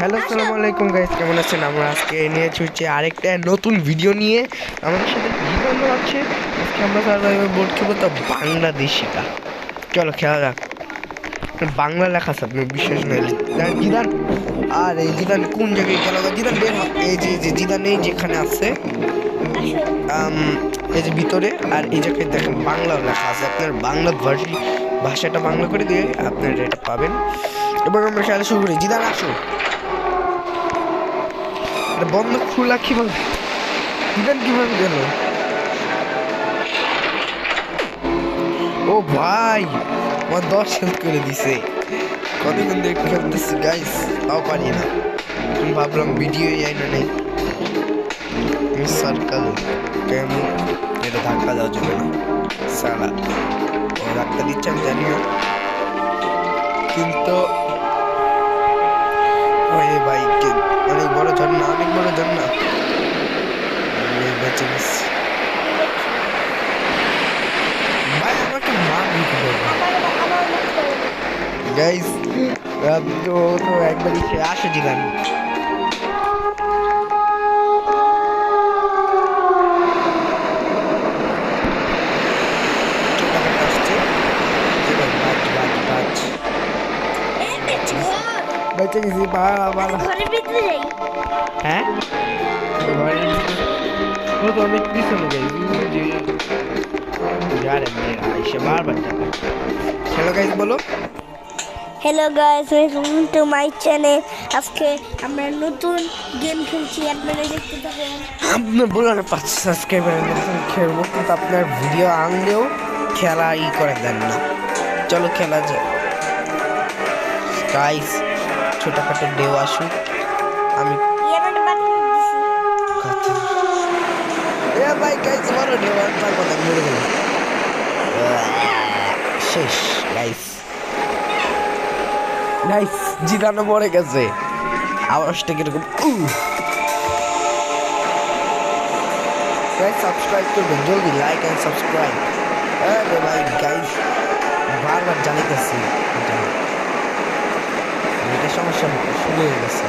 Hello আসসালামু আলাইকুম guys, কেমন আছেন? আমরা আজকে নিয়েছি হচ্ছে আরেকটা নতুন ভিডিও নিয়ে। আমাদের সাথে জীবন আছে। আজকে আমরা সার্ভাইভার বোর্ড খেলবো, তো বাংলাদেশিটা। চলো খেলা যাক। বাংলা লেখা আছে, আপনি বিশ্বাস নেই। জিদান, আর এই জিদান কোন জায়গায় খেলা? জিদান বের হয়, এই যে জিদান এই যেখানে আছে, এই যে ভিতরে, আর এই জায়গায় দেখেন বাংলা লেখা আছে। আপনার বাংলা ভাষাটা বাংলা করে দিয়ে আপনার এটা পাবেন। এবং আমরা খেলা শুরু করি। জিদান আসো। বন্ধ খোলা কিভাবে? জিদান কিভাবে গেল? ও ভাই, আমার 10 হেল্প করে দিছে। কতক্ষণ ধরে খেলতেছি গাইস, তাও পারি না। আমি ভাবলাম ভিডিও যাই না, নেই সার্কেল কেমন এটা ধাক্কা দেওয়া যাবে না। সালা ও ধাক্কা দিচ্ছে আমি জানি না, কিন্তু ভাই অনেক বড় ঝর্ণা, অনেক বড় ঝর্ণা। বেঁচে গেছি ভাই, আমাকে মার দিতে গাইস। তো একবার আসে জিগান। বেঁচে গেছি হ্যাঁ, তো অনেক পিছনে যাই বারবার। হ্যালো গাইস, বলো। Hello guys, welcome to my channel. আজকে আমরা নতুন গেম খেলছি, আপনারা দেখতে পাবেন। আপনার বললো না 5 সাবস্ক্রাইবার খেলবো, কিন্তু আপনার ভিডিও আনলেও খেলা করে দেন না। চলো খেলা যায় গাইস। ছোটখাটো ডেও আসুক, আমি ভাই গাইস বড় ডেও পারবো না, মরে গেল। শেষ গাইস। গাইস জিদানো মরে গেছে। আওয়াজটা কিরকম? গাইস সাবস্ক্রাইব করবেন জলদি, লাইক এন্ড সাবস্ক্রাইব। আরে ভাই গাইস বারবার জানাইতেছি, এটা সমস্যা শুরু হয়ে গেছে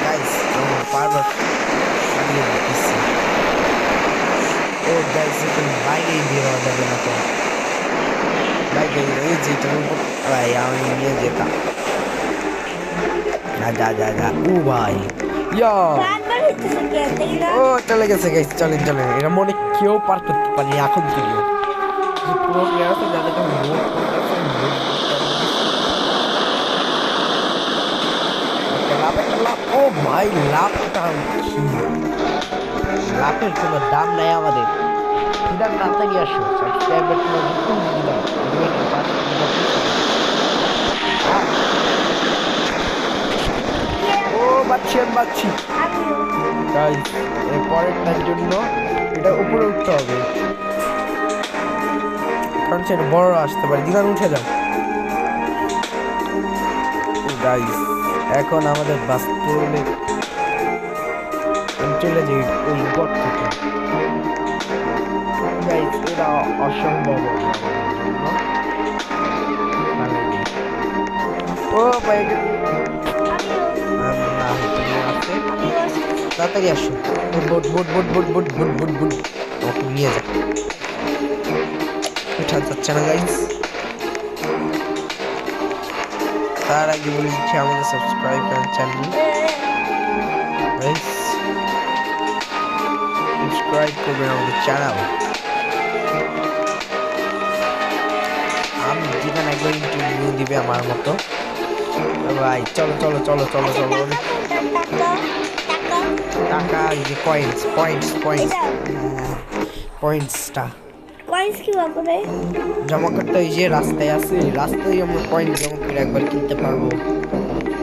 গাইস। আমার বারবার চালিয়ে দিচ্ছি। ও গাইস এখন বাইরে বের হওয়া যাবে না তো। বাইরে এই যেটা ভাই আমি নিয়ে যেতাম। যা ও ভাই ইয়া, ও চলে গেছে গাইস। চলেন এরা মনে কেউ পার করতে পারি এখন থেকে। পুরো প্লেয়ার আছে যাদেরকে আমি ভোট করতেছি, ও ভাই লাভটা, লাভের কোনো দাম নাই আমাদের। জিদান তাড়াতাড়ি আসো, সাবস্ক্রাইবার ও বাচ্চি গাইস। এর পরেরটার জন্য এটা উপরে উঠতে হবে, কারণ সেটা বড় আসতে পারে। জিদান উঠে যাও গাইস। এখন আমাদের বাস্তবে চলে যাই ওই গড থেকে গাইস। এটা অসম্ভব। ও ভাই তাড়াতাড়ি আসো। ওকে নিয়ে যা। উঠা যাচ্ছে না গাইস। তার আগে বলে দিচ্ছি আমাদের সাবস্ক্রাইব করেন চ্যানেল গাইস। সাবস্ক্রাইব করবেন আমাদের চ্যানেল। আমি যেখানে একবার ইন্টারভিউ দিবে আমার মতো ভাই। চলো টাকা, এই যে পয়েন্টসটা জমা করতে, ওই যে রাস্তায় আছে, রাস্তায় আমরা পয়েন্ট জমা করে একবার কিনতে পারবো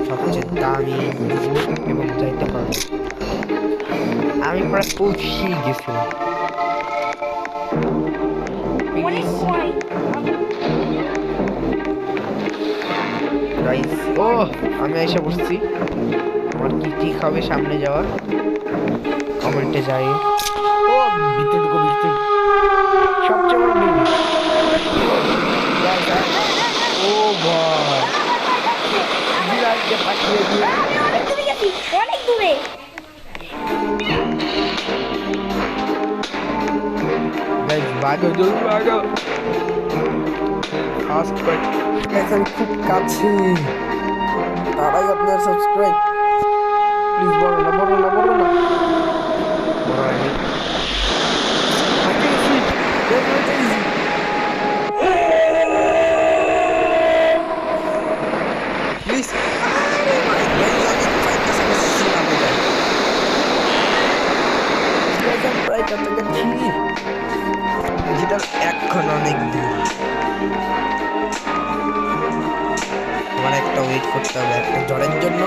সবচেয়ে দামি এবং যাইতে পারবো। আমি প্রায় পৌঁছেই গেছিলাম। ও আমি এসে বসছি। আমার কি ঠিক হবে সামনে যাওয়ার? কমেন্টে যাই। ও ভিতরে সবচেয়ে বড় ডিম। ও ভাই দিকে তাকিয়ে দিয়ে আমি অনেক দূরে গেছি, অনেক দূরে। গাইস ভাগো জলদি ভাগো ফাস্ট ফাইট গাইস আমি খুব কাছে তার আগে আপনার সাবস্ক্রাইব প্লিজ বড় না বড় না বড় না বড় হয়নি প্লিজ প্রায় কাছাকাছি যেটা এখন অনেক দূর আমার একটা ওয়েট করতে হবে একটা ঝড়ের জন্য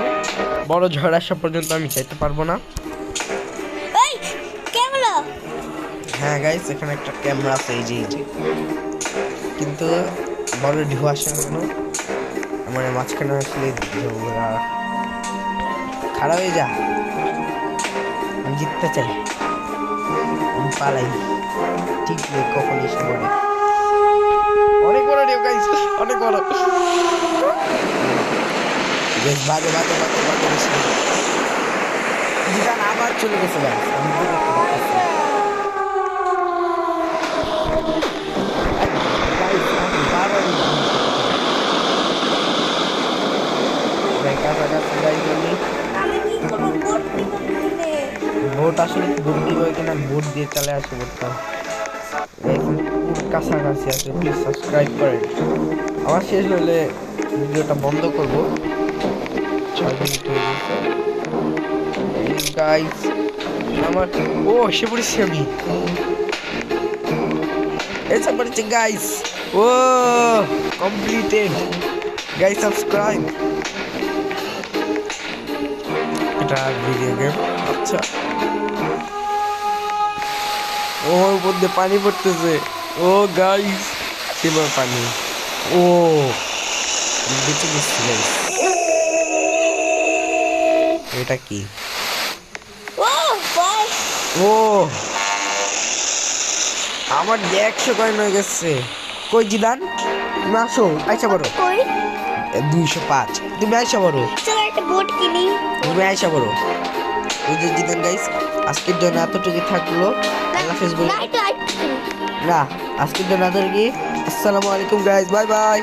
বড় ঝড় আসা পর্যন্ত আমি চাইতে পারবো না এই ক্যামেরা হ্যাঁ গাইস এখানে একটা ক্যামেরা আছে এই যে কিন্তু বড় ঢেউ আসে না কেন আমার মাঝখানে আসলে ঢেউরা খারাপ হয়ে যা আমি জিততে চাই আমি পালাই ঠিক নেই কখন এসে পড়ে অনেক বড় ঢেউ গাইস অনেক বড় বেশ বাজে বাজে বাজে বাজে বেশি জিদান আবার চলে গেছে গাইস আমি তো দেখতে পাচ্ছি গাইস আমি বারবার কাছাকাছি গাইস আমি কি করব? বোট কি করতে? ভোট আসলে ভোট দিব কিনা ভোট দিয়ে চলে আসে ভোটটা পুরো কাছাকাছি আছে প্লিজ সাবস্ক্রাইব করেন আমার শেষ হলে ভিডিওটা বন্ধ করবো 6 মিনিট হয়ে গেছে গাইস আমার ও সে পড়েছি আমি এসে পড়েছি গাইস ও কমপ্লিটেড গাইস সাবস্ক্রাইব এটা ভিডিও গেম আচ্ছা ওর উপর দিয়ে পানি পড়তেছে ও গাইস সেবার পানি ও বেঁচে গেছি গাইস এটা কি ও ভাই ও আমার 100 কয়েন হয়ে গেছে কই জিদান তুমি আসো আইসা বড় কই 205 তুমি আইসা বড় চলো একটা বোট কিনি। তুমি আইসা বড় ওই যে জিদান গাইস আজকের জন্য এতটুকু থাকলো আল্লাহ হাফেজ বলে না এটা আইট কিনি। না আজকের জন্য এতটুকু আসসালামু আলাইকুম গাইস বাই বাই